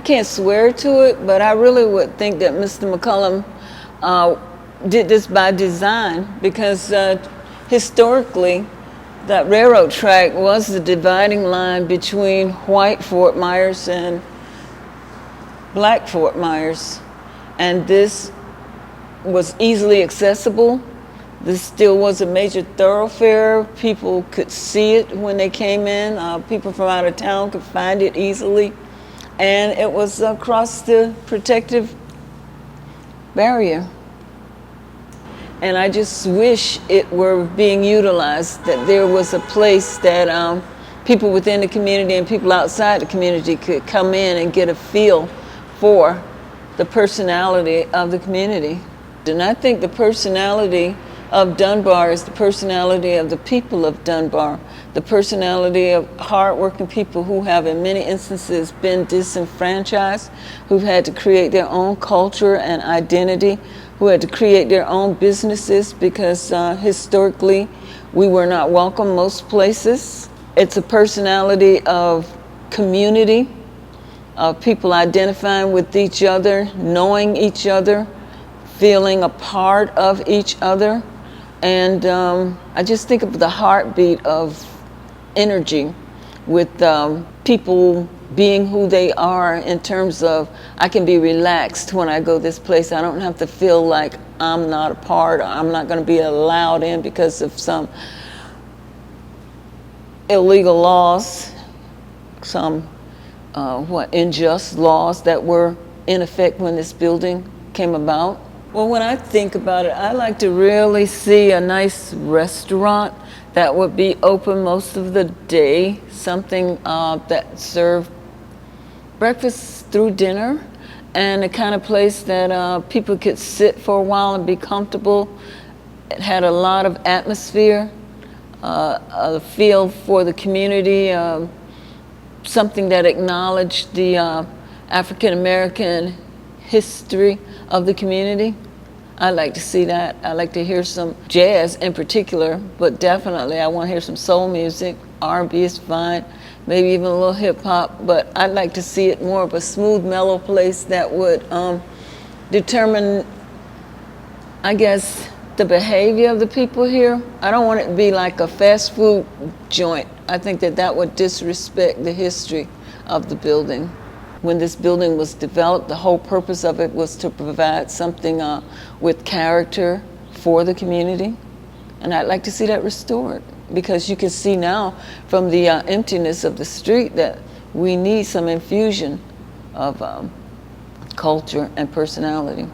can't swear to it, but I really would think that Mr. McCollum did this by design, because historically, that railroad track was the dividing line between white Fort Myers and black Fort Myers. And this was easily accessible. This still was a major thoroughfare. People could see it when they came in. People from out of town could find it easily. And it was across the protective barrier. And I just wish it were being utilized, that there was a place that people within the community and people outside the community could come in and get a feel for the personality of the community. And I think the personality of Dunbar is the personality of the people of Dunbar, the personality of hardworking people who have in many instances been disenfranchised, who've had to create their own culture and identity, who had to create their own businesses because historically we were not welcome most places. It's a personality of community, of people identifying with each other, knowing each other, feeling a part of each other. And I just think of the heartbeat of energy with people being who they are, in terms of I can be relaxed when I go this place. I don't have to feel like I'm not a part, or I'm not going to be allowed in because of some illegal laws, some unjust laws that were in effect when this building came about. Well, when I think about it, I like to really see a nice restaurant that would be open most of the day, something that served breakfast through dinner, and a kind of place that people could sit for a while and be comfortable. It had a lot of atmosphere, a feel for the community, something that acknowledged the African American history of the community. I like to see that. I like to hear some jazz in particular, but definitely I want to hear some soul music. R&B is fine, maybe even a little hip hop, but I'd like to see it more of a smooth, mellow place that would determine, I guess, the behavior of the people here. I don't want it to be like a fast food joint. I think that that would disrespect the history of the building. When this building was developed, the whole purpose of it was to provide something with character for the community. And I'd like to see that restored, because you can see now from the emptiness of the street that we need some infusion of culture and personality.